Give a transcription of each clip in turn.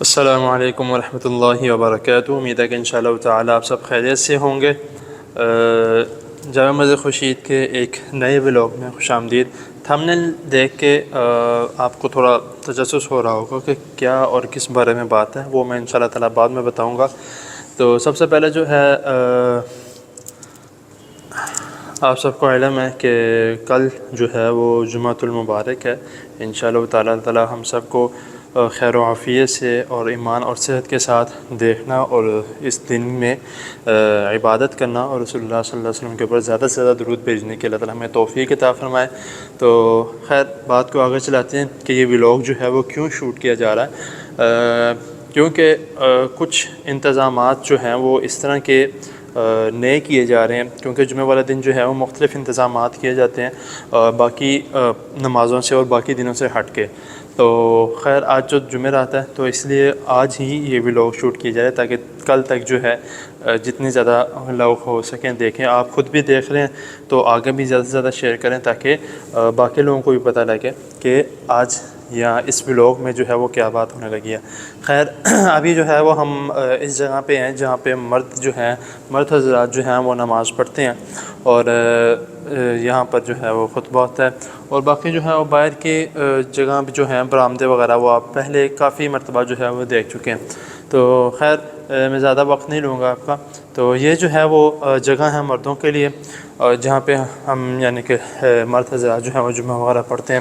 السلام علیکم ورحمۃ اللہ وبرکاتہ۔ امید ہے کہ انشاءاللہ تعالی آپ سب خیریت سے ہوں گے۔ جامع مسجد خورشید کے ایک نئے ولاگ میں خوش آمدید۔ تھمبنیل دیکھ کے آپ کو تھوڑا تجسس ہو رہا ہوگا کہ کیا اور کس بارے میں بات ہے، وہ میں انشاءاللہ تعالی بعد میں بتاؤں گا۔ تو سب سے پہلے جو ہے آپ سب کو علم ہے کہ کل جو ہے وہ جمعۃ المبارک ہے۔ انشاءاللہ تعالی ہم سب کو خیر و عافیت سے اور ایمان اور صحت کے ساتھ دیکھنا اور اس دن میں عبادت کرنا اور رسول اللہ صلی اللہ علیہ وسلم کے اوپر زیادہ سے زیادہ درود بھیجنے کے اللہ تعالیٰ ہمیں توفیق عطا فرمائے۔ تو خیر بات کو آگے چلاتے ہیں کہ یہ ولاگ جو ہے وہ کیوں شوٹ کیا جا رہا ہے، کیونکہ کچھ انتظامات جو ہیں وہ اس طرح کے نئے کیے جا رہے ہیں، کیونکہ جمعہ والا دن جو ہے وہ مختلف انتظامات کیے جاتے ہیں باقی نمازوں سے اور باقی دنوں سے ہٹ کے۔ تو خیر آج جو جمعرات ہے تو اس لیے آج ہی یہ ولاگ شوٹ کیا جائے تاکہ کل تک جو ہے جتنے زیادہ لوگ ہو سکیں دیکھیں۔ آپ خود بھی دیکھ رہے ہیں تو آگے بھی زیادہ سے زیادہ شیئر کریں تاکہ باقی لوگوں کو بھی پتہ لگے کہ آج یا اس ولاگ میں جو ہے وہ کیا بات ہونے لگی ہے۔ خیر ابھی جو ہے وہ ہم اس جگہ پہ ہیں جہاں پہ مرد حضرات جو ہیں وہ نماز پڑھتے ہیں، اور یہاں پر جو ہے وہ خطبہ ہوتا ہے، اور باقی جو ہے وہ باہر کی جگہ جو ہیں برآمدے وغیرہ وہ آپ پہلے کافی مرتبہ جو ہے وہ دیکھ چکے ہیں۔ تو خیر میں زیادہ وقت نہیں لوں گا آپ کا۔ تو یہ جو ہے وہ جگہ ہے مردوں کے لیے جہاں پہ ہم یعنی کہ مرد حضرات جو ہیں وہ جمعہ وغیرہ پڑھتے ہیں۔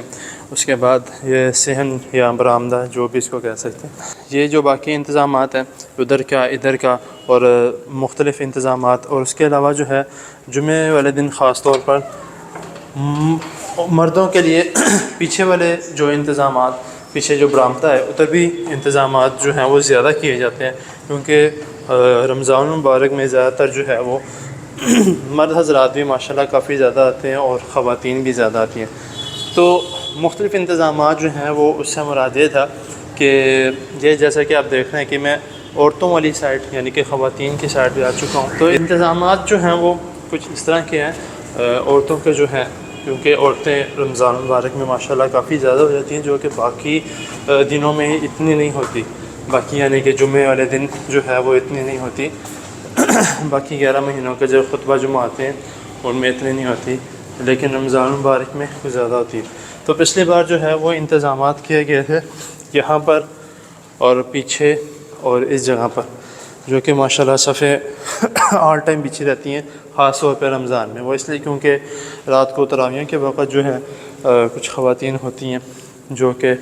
اس کے بعد یہ صحن یا برآمدہ جو بھی اس کو کہہ سکتے ہیں، یہ جو باقی انتظامات ہیں ادھر کا ادھر کا اور مختلف انتظامات، اور اس کے علاوہ جو ہے جمعے والے دن خاص طور پر مردوں کے لیے پیچھے والے جو انتظامات، پیچھے جو برآمدہ ہے ادھر بھی انتظامات جو ہیں وہ زیادہ کیے جاتے ہیں، کیونکہ رمضان المبارک میں زیادہ تر جو ہے وہ مرد حضرات بھی ماشاءاللہ کافی زیادہ آتے ہیں اور خواتین بھی زیادہ آتی ہیں۔ تو مختلف انتظامات جو ہیں وہ اس سے مراد یہ تھا کہ یہ جیسا کہ آپ دیکھ رہے ہیں کہ میں عورتوں والی سائڈ یعنی کہ خواتین کی سائڈ پہ آ چکا ہوں۔ تو انتظامات جو ہیں وہ کچھ اس طرح کے ہیں عورتوں کے جو ہیں، کیونکہ عورتیں رمضان المبارک میں ماشاءاللہ کافی زیادہ ہو جاتی ہیں جو کہ باقی دنوں میں اتنی نہیں ہوتی، باقی یعنی کہ جمعے والے دن جو ہے وہ اتنی نہیں ہوتی، باقی 11 مہینوں کے جو خطبہ جمعہ آتے ہیں ان میں اتنی نہیں ہوتی، لیکن رمضان المبارک میں کچھ زیادہ ہوتی ہے۔ تو پچھلی بار جو ہے وہ انتظامات کیے گئے تھے یہاں پر اور پیچھے اور اس جگہ پر، جو کہ ماشاءاللہ صفیں آل ٹائم بچھی رہتی ہیں، خاص طور پہ رمضان میں۔ وہ اس لیے کیونکہ رات کو تراویح کے وقت جو ہے کچھ خواتین ہوتی ہیں جو کہ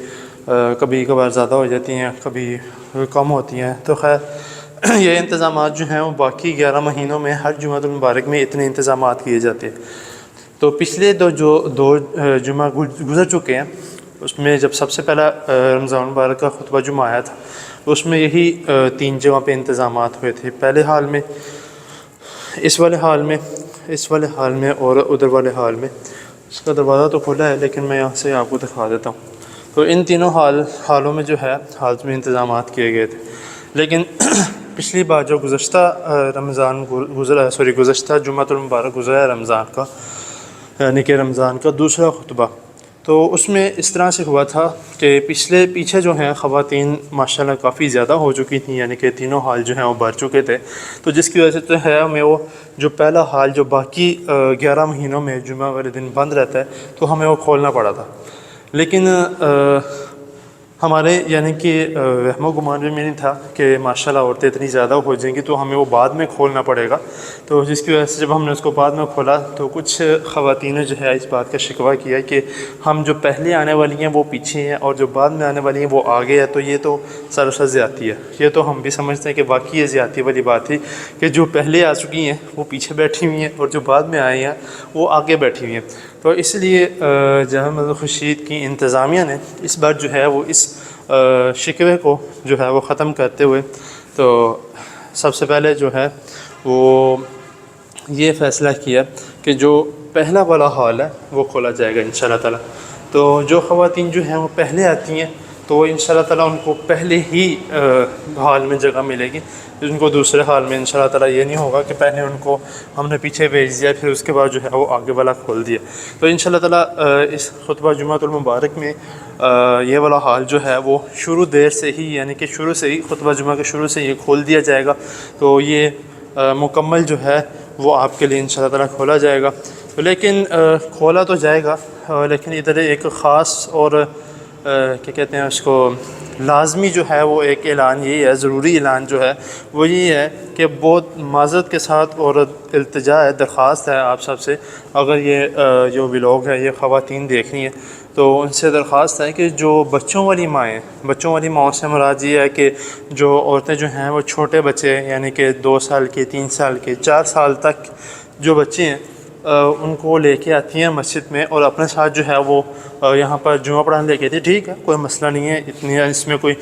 کبھی کبھار زیادہ ہو جاتی ہیں، کبھی کم ہوتی ہیں۔ تو خیر یہ انتظامات جو ہیں وہ باقی 11 مہینوں میں ہر جمعہ المبارک میں اتنے انتظامات کیے جاتے ہیں۔ تو پچھلے دو جمعہ گزر چکے ہیں، اس میں جب سب سے پہلا رمضان مبارک کا خطبہ جمعہ آیا تھا اس میں یہی 3 جگہ پہ انتظامات ہوئے تھے، پہلے حال میں، اس والے حال میں اور ادھر والے حال میں۔ اس کا دروازہ تو کھلا ہے لیکن میں یہاں سے آپ کو دکھا دیتا ہوں۔ تو ان تینوں حالوں میں جو ہے حالت میں انتظامات کیے گئے تھے، لیکن پچھلی بار جو گزشتہ جمعۃ المبارک گزرا ہے رمضان کا، یعنی کہ رمضان کا دوسرا خطبہ، تو اس میں اس طرح سے ہوا تھا کہ پیچھے جو ہیں خواتین ماشاءاللہ کافی زیادہ ہو چکی تھیں، یعنی کہ تینوں حال جو ہیں وہ بھر چکے تھے، تو جس کی وجہ سے تو ہے ہمیں وہ جو پہلا حال جو باقی 11 مہینوں میں جمعہ والے دن بند رہتا ہے تو ہمیں وہ کھولنا پڑا تھا۔ لیکن ہمارے یعنی کہ وہم و گمان بھی نہیں تھا کہ ماشاءاللہ عورتیں اتنی زیادہ ہو جائیں گی تو ہمیں وہ بعد میں کھولنا پڑے گا، تو جس کی وجہ سے جب ہم نے اس کو بعد میں کھولا تو کچھ خواتین نے جو ہے اس بات کا شکوہ کیا کہ ہم جو پہلے آنے والی ہیں وہ پیچھے ہیں اور جو بعد میں آنے والی ہیں وہ آگے ہے، تو یہ تو سراسر زیادتی ہے۔ یہ تو ہم بھی سمجھتے ہیں کہ واقعی یہ زیادتی والی بات تھی کہ جو پہلے آ چکی ہیں وہ پیچھے بیٹھی ہوئی ہیں اور جو بعد میں آئی ہیں وہ آگے بیٹھی ہوئی ہیں۔ تو اس لیے جامع مسجد خورشید کی انتظامیہ نے اس بار جو ہے وہ اس شکوے کو جو ہے وہ ختم کرتے ہوئے تو سب سے پہلے جو ہے وہ یہ فیصلہ کیا کہ جو پہلا والا حال ہے وہ کھولا جائے گا انشاءاللہ تعالیٰ۔ تو جو خواتین جو ہیں وہ پہلے آتی ہیں تو وہ انشاءاللہ تعالیٰ ان کو پہلے ہی حال میں جگہ ملے گی، ان کو دوسرے حال میں انشاءاللہ تعالیٰ یہ نہیں ہوگا کہ پہلے ان کو ہم نے پیچھے بھیج دیا پھر اس کے بعد جو ہے وہ آگے والا کھول دیا۔ تو انشاءاللہ تعالیٰ اس خطبہ جمعۃ المبارک میں یہ والا حال جو ہے وہ شروع دیر سے ہی، یعنی کہ شروع سے ہی خطبہ جمعہ کے شروع سے یہ کھول دیا جائے گا، تو یہ مکمل جو ہے وہ آپ کے لیے انشاءاللہ تعالیٰ کھولا جائے گا۔ لیکن کھولا تو جائے گا، لیکن ادھر ایک خاص اور کیا کہتے ہیں اس کو لازمی جو ہے وہ ایک اعلان یہی ہے، ضروری اعلان جو ہے وہ یہی ہے کہ بہت معذرت کے ساتھ اور التجا ہے، درخواست ہے آپ سب سے، اگر یہ جو ولاگ ہے یہ خواتین دیکھنی ہے تو ان سے درخواست ہے کہ جو بچوں والی مائیں، بچوں والی ماؤں سے مراد یہ ہے کہ جو عورتیں جو ہیں وہ چھوٹے بچے یعنی کہ 2 سال کے، 3 سال کے، 4 سال تک جو بچے ہیں ان کو لے کے آتی ہیں مسجد میں اور اپنے ساتھ جو ہے وہ یہاں پر جمعہ پڑھانے لے کے آتی ہے، ٹھیک ہے، کوئی مسئلہ نہیں ہے، اتنی اس میں کوئی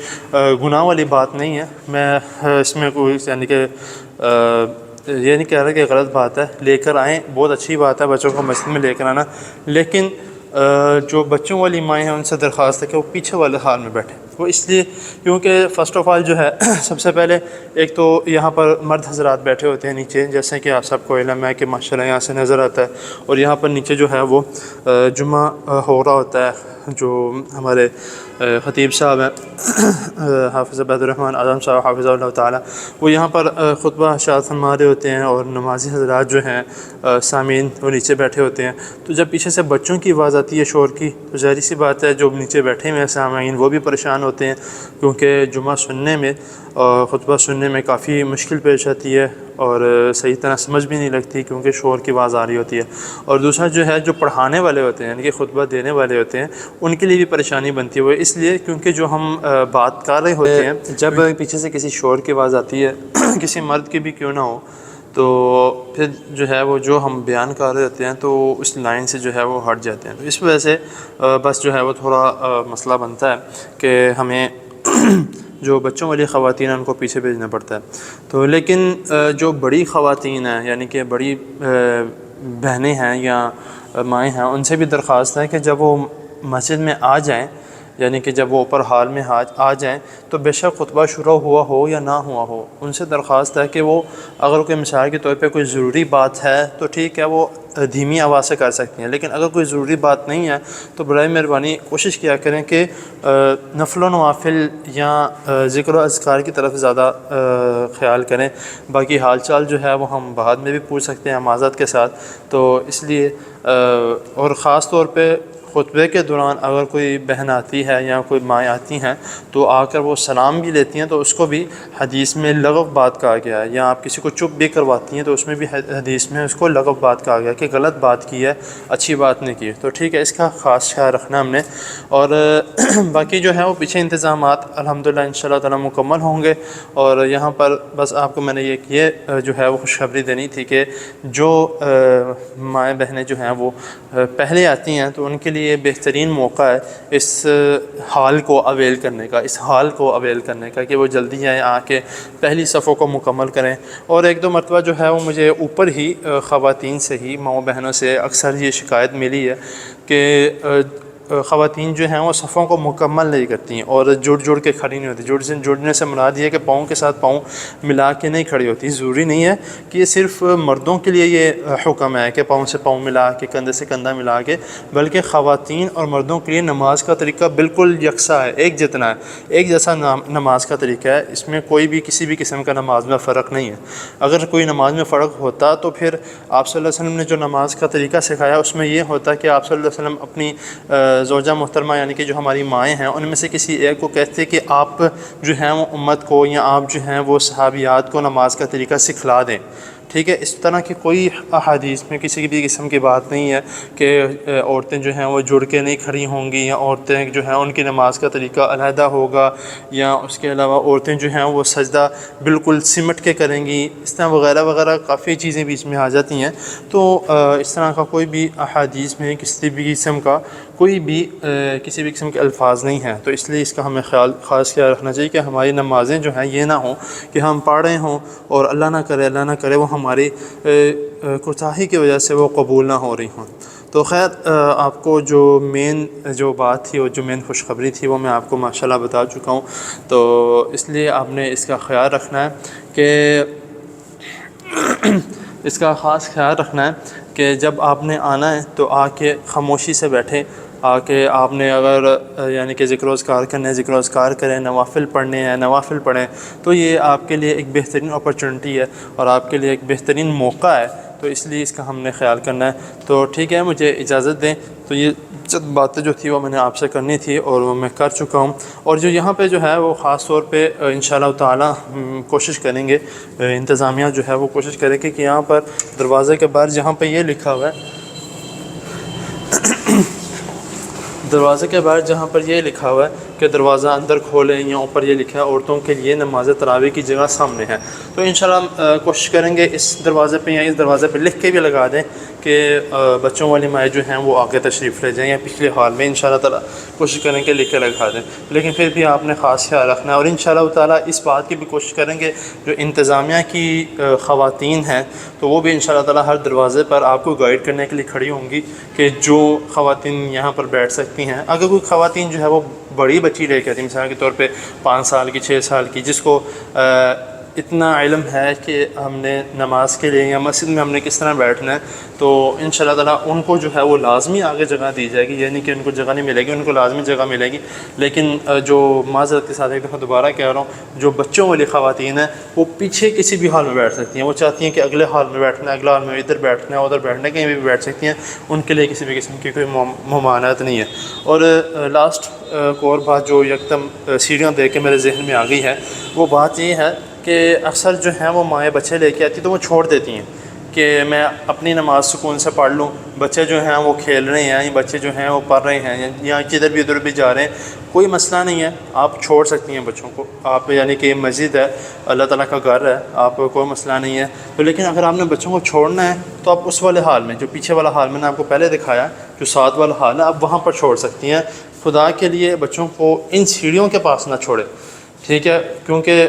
گناہ والی بات نہیں ہے، میں اس میں کوئی یعنی کہ یہ نہیں کہہ رہا کہ غلط بات ہے، لے کر آئیں، بہت اچھی بات ہے بچوں کو مسجد میں لے کر آنا، لیکن جو بچوں والی مائیں ہیں ان سے درخواست ہے کہ وہ پیچھے والے حال میں بیٹھیں۔ وہ اس لیے کیونکہ فرسٹ آف آل جو ہے سب سے پہلے ایک تو یہاں پر مرد حضرات بیٹھے ہوتے ہیں نیچے، جیسے کہ آپ سب کو علم ہے کہ ماشاءاللہ یہاں سے نظر آتا ہے، اور یہاں پر نیچے جو ہے وہ جمعہ ہو رہا ہوتا ہے، جو ہمارے خطیب صاحب ہیں حافظ عبید الرحمن اعظم صاحب حافظ اللہ تعالیٰ، وہ یہاں پر خطبہ ارشاد فرما رہے ہوتے ہیں، اور نمازی حضرات جو ہیں سامعین وہ نیچے بیٹھے ہوتے ہیں۔ تو جب پیچھے سے بچوں کی آواز آتی ہے شور کی تو ظاہری سی بات ہے جو نیچے بیٹھے ہوئے ہیں سامعین وہ بھی پریشان ہوتے ہیں، کیونکہ جمعہ سننے میں خطبہ سننے میں کافی مشکل پیش آتی ہے اور صحیح طرح سمجھ بھی نہیں لگتی کیونکہ شور کی آواز آ رہی ہوتی ہے، اور دوسرا جو ہے جو پڑھانے والے ہوتے ہیں یعنی کہ خطبہ دینے والے ہوتے ہیں ان کے لیے بھی پریشانی بنتی ہے، وہ اس لیے کیونکہ جو ہم بات کر رہے ہوتے ہیں جب پیچھے سے کسی شور کی آواز آتی ہے کسی مرد کی بھی کیوں نہ ہو تو پھر جو ہے وہ جو ہم بیان کر رہے ہوتے ہیں تو اس لائن سے جو ہے وہ ہٹ جاتے ہیں، تو اس وجہ سے بس جو ہے وہ تھوڑا مسئلہ بنتا ہے کہ ہمیں جو بچوں والی خواتین ہیں ان کو پیچھے بھیجنا پڑتا ہے۔ تو لیکن جو بڑی خواتین ہیں یعنی کہ بڑی بہنیں ہیں یا مائیں ہیں ان سے بھی درخواست ہے کہ جب وہ مسجد میں آ جائیں، یعنی کہ جب وہ اوپر حال میں آ جائیں تو بے شک خطبہ شروع ہوا ہو یا نہ ہوا ہو، ان سے درخواست ہے کہ وہ اگر کوئی مثال کے طور پہ کوئی ضروری بات ہے تو ٹھیک ہے وہ دھیمی آواز سے کر سکتی ہیں، لیکن اگر کوئی ضروری بات نہیں ہے تو برائے مہربانی کوشش کیا کریں کہ نفل و نوافل یا ذکر و اذکار کی طرف زیادہ خیال کریں، باقی حال چال جو ہے وہ ہم بعد میں بھی پوچھ سکتے ہیں معذرت کے ساتھ، تو اس لیے اور خاص طور پہ خطبے کے دوران اگر کوئی بہن آتی ہے یا کوئی مائیں آتی ہیں تو آ کر وہ سلام بھی لیتی ہیں تو اس کو بھی حدیث میں لغو بات کہا گیا ہے، یا آپ کسی کو چپ بھی کرواتی ہیں تو اس میں بھی حدیث میں اس کو لغو بات کہا گیا کہ غلط بات کی ہے، اچھی بات نہیں کی، تو ٹھیک ہے اس کا خاص خیال رکھنا ہم نے۔ اور باقی جو ہے وہ پیچھے انتظامات الحمدللہ انشاءاللہ تعالیٰ مکمل ہوں گے، اور یہاں پر بس آپ کو میں نے یہ جو ہے وہ خوشخبری دینی تھی کہ جو مائیں بہنیں جو ہیں وہ پہلے آتی ہیں تو ان کے لیے یہ بہترین موقع ہے اس حال کو اویل کرنے کا، اس حال کو اویل کرنے کا کہ وہ جلدی آئیں، آ کے پہلی صفوں کو مکمل کریں۔ اور 1-2 مرتبہ جو ہے وہ مجھے اوپر ہی خواتین سے ہی ماؤں بہنوں سے اکثر یہ شکایت ملی ہے کہ خواتین جو ہیں وہ صفوں کو مکمل نہیں کرتی ہیں اور جڑ کے کھڑی نہیں ہوتی، جڑنے سے مراد یہ ہے کہ پاؤں کے ساتھ پاؤں ملا کے نہیں کھڑی ہوتی، ضروری نہیں ہے کہ یہ صرف مردوں کے لیے یہ حکم ہے کہ پاؤں سے پاؤں ملا کے کندھے سے کندھا ملا کے، بلکہ خواتین اور مردوں کے لیے نماز کا طریقہ بالکل یکساں ہے، ایک جتنا ہے، ایک جیسا نماز کا طریقہ ہے، اس میں کوئی بھی کسی بھی قسم کا نماز میں فرق نہیں ہے۔ اگر کوئی نماز میں فرق ہوتا تو پھر آپ صلی اللہ علیہ وسلم نے جو نماز کا طریقہ سکھایا اس میں یہ ہوتا کہ آپ صلی اللہ علیہ وسلم اپنی زوجہ محترمہ یعنی کہ جو ہماری مائیں ہیں ان میں سے کسی ایک کو کہتے کہ آپ جو ہیں وہ امت کو یا آپ جو ہیں وہ صحابیات کو نماز کا طریقہ سکھلا دیں، ٹھیک ہے۔ اس طرح کی کوئی احادیث میں کسی بھی قسم کی بات نہیں ہے کہ عورتیں جو ہیں وہ جڑ کے نہیں کھڑی ہوں گی، یا عورتیں جو ہیں ان کی نماز کا طریقہ علیحدہ ہوگا، یا اس کے علاوہ عورتیں جو ہیں وہ سجدہ بالکل سمٹ کے کریں گی، اس طرح وغیرہ وغیرہ کافی چیزیں بیچ میں آ جاتی ہیں۔ تو اس طرح کا کوئی بھی احادیث میں کسی بھی قسم کا کوئی بھی کسی بھی قسم کے الفاظ نہیں ہیں، تو اس لیے اس کا ہمیں خاص خیال رکھنا چاہیے کہ ہماری نمازیں جو ہیں یہ نہ ہوں کہ ہم پڑھ رہے ہوں اور اللہ نہ کرے وہ ہماری کوتاہی کی وجہ سے وہ قبول نہ ہو رہی ہوں۔ تو خیر آپ کو جو مین جو بات تھی اور جو مین خوشخبری تھی وہ میں آپ کو ماشاءاللہ بتا چکا ہوں. تو اس لیے آپ نے اس کا خیال رکھنا ہے کہ اس کا خاص خیال رکھنا ہے کہ جب آپ نے آنا ہے تو آ کے خاموشی سے بیٹھیں. آ کے آپ نے اگر یعنی کہ ذکر و اذکار کرنے ذکر و اذکار کریں، نوافل پڑھنے ہیں نوافل پڑھیں، تو یہ آپ کے لیے ایک بہترین اپرچونٹی ہے اور آپ کے لیے ایک بہترین موقع ہے. تو اس لیے اس کا ہم نے خیال کرنا ہے. تو ٹھیک ہے، مجھے اجازت دیں. تو یہ چند باتیں جو تھی وہ میں نے آپ سے کرنی تھی اور وہ میں کر چکا ہوں. اور جو یہاں پہ جو ہے وہ خاص طور پہ انشاءاللہ تعالی کوشش کریں گے، انتظامیہ جو ہے وہ کوشش کرے کہ یہاں پر دروازے کے باہر جہاں پہ یہ لکھا ہوا ہے، دروازے کے باہر جہاں پر یہ لکھا ہوا ہے کہ دروازہ اندر کھولیں، یا اوپر یہ لکھا ہے عورتوں کے لیے نماز تراویح کی جگہ سامنے ہے. تو انشاءاللہ کوشش کریں گے اس دروازے پہ یا اس دروازے پہ لکھ کے بھی لگا دیں کہ بچوں والی مائیں جو ہیں وہ آگے تشریف لے جائیں، یا پچھلے ہال میں انشاءاللہ تعالیٰ کوشش کریں کہ لکھ کے لگا دیں. لیکن پھر بھی آپ نے خاص خیال رکھنا ہے. اور انشاءاللہ تعالیٰ اس بات کی بھی کوشش کریں گے جو انتظامیہ کی خواتین ہیں تو وہ بھی انشاءاللہ تعالیٰ ہر دروازے پر آپ کو گائیڈ کرنے کے لیے کھڑی ہوں گی کہ جو خواتین یہاں پر بیٹھ سکتی ہیں. اگر کوئی خواتین جو ہے وہ بڑی بچی لے کے آتی ہے، مثال کے طور پہ 5 سال کی 6 سال کی، جس کو اتنا علم ہے کہ ہم نے نماز کے لیے یا مسجد میں ہم نے کس طرح بیٹھنا ہے، تو انشاءاللہ تعالیٰ ان کو جو ہے وہ لازمی آگے جگہ دی جائے گی. یعنی کہ ان کو جگہ نہیں ملے گی، ان کو لازمی جگہ ملے گی. لیکن جو معذرت کے ساتھ ایک دفعہ دوبارہ کہہ رہا ہوں، جو بچوں والی خواتین ہیں وہ پیچھے کسی بھی ہال میں بیٹھ سکتی ہیں. وہ چاہتی ہیں کہ اگلے ہال میں بیٹھنا ہے، اگلا ہال میں ادھر بیٹھنا ہے، ادھر بیٹھنا ہے، کہیں بھی بیٹھ سکتی ہیں. ان کے لیے کسی بھی قسم کی کوئی ممانعت نہیں ہے. اور لاسٹ کو اور بات جو یکدم سیڑھیاں دیکھ کے میرے ذہن میں آ گئی ہے، وہ بات یہ ہے کہ اکثر جو ہیں وہ مائیں بچے لے کے آتی تو وہ چھوڑ دیتی ہیں کہ میں اپنی نماز سکون سے پڑھ لوں. بچے جو ہیں وہ کھیل رہے ہیں، بچے جو ہیں وہ پڑھ رہے ہیں، یا کدھر بھی ادھر بھی جا رہے ہیں، کوئی مسئلہ نہیں ہے. آپ چھوڑ سکتی ہیں بچوں کو. آپ یعنی کہ مسجد ہے، اللہ تعالیٰ کا گھر ہے، آپ کوئی مسئلہ نہیں ہے. تو لیکن اگر آپ نے بچوں کو چھوڑنا ہے تو آپ اس والے حال میں، جو پیچھے والا حال میں نے آپ کو پہلے دکھایا، جو 7 والا حال ہے، آپ وہاں پر چھوڑ سکتی ہیں. خدا کے لیے بچوں کو ان سیڑھیوں کے پاس نہ چھوڑے، ٹھیک ہے؟ کیونکہ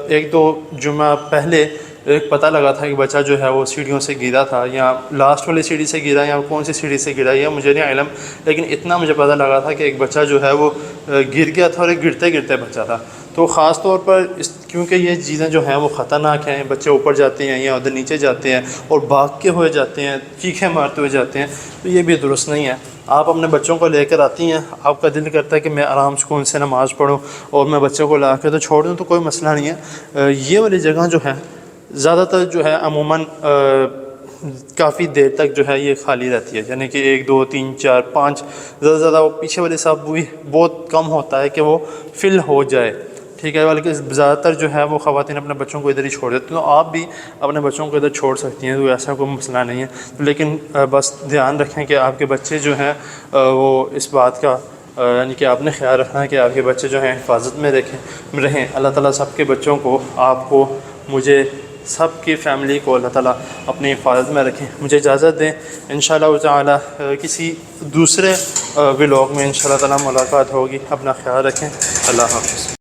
1-2 جمعہ پہلے ایک پتہ لگا تھا کہ بچہ جو ہے وہ سیڑھیوں سے گرا تھا، یا لاسٹ والی سیڑھی سے گرا، یا کون سی سیڑھی سے گرا، یہ مجھے نہیں علم. لیکن اتنا مجھے پتہ لگا تھا کہ ایک بچہ جو ہے وہ گر گیا تھا، اور ایک گرتے گرتے بچہ تھا. تو خاص طور پر کیونکہ یہ چیزیں جو ہیں وہ خطرناک ہیں، بچے اوپر جاتے ہیں یا ادھر نیچے جاتے ہیں اور بھاگ کے ہوئے جاتے ہیں، چیخیں مارتے ہوئے جاتے ہیں، تو یہ بھی درست نہیں ہے. آپ اپنے بچوں کو لے کر آتی ہیں، آپ کا دل کرتا ہے کہ میں آرام سکون سے نماز پڑھوں اور میں بچوں کو لا کے تو چھوڑ دوں، تو کوئی مسئلہ نہیں ہے. یہ والی جگہ جو ہے زیادہ تر جو ہے عموماً کافی دیر تک جو ہے یہ خالی رہتی ہے. یعنی کہ 1 2 3 4 5 زیادہ سے زیادہ وہ پیچھے والے صاحب بھی بہت کم ہوتا ہے کہ وہ فل ہو جائے، ٹھیک ہے؟ بلکہ زیادہ تر جو ہے وہ خواتین اپنے بچوں کو ادھر ہی چھوڑ دیتے ہیں. تو آپ بھی اپنے بچوں کو ادھر چھوڑ سکتی ہیں، تو ایسا کوئی مسئلہ نہیں ہے. لیکن بس دھیان رکھیں کہ آپ کے بچے جو ہیں وہ اس بات کا یعنی کہ آپ نے خیال رکھنا ہے کہ آپ کے بچے جو ہیں حفاظت میں رہیں. اللہ تعالیٰ سب کے بچوں کو، آپ کو، مجھے، سب کی فیملی کو اللہ تعالیٰ اپنی حفاظت میں رکھیں. مجھے اجازت دیں. انشاءاللہ تعالیٰ کسی دوسرے ولاگ میں انشاءاللہ تعالیٰ ملاقات ہوگی. اپنا خیال رکھیں. اللہ حافظ.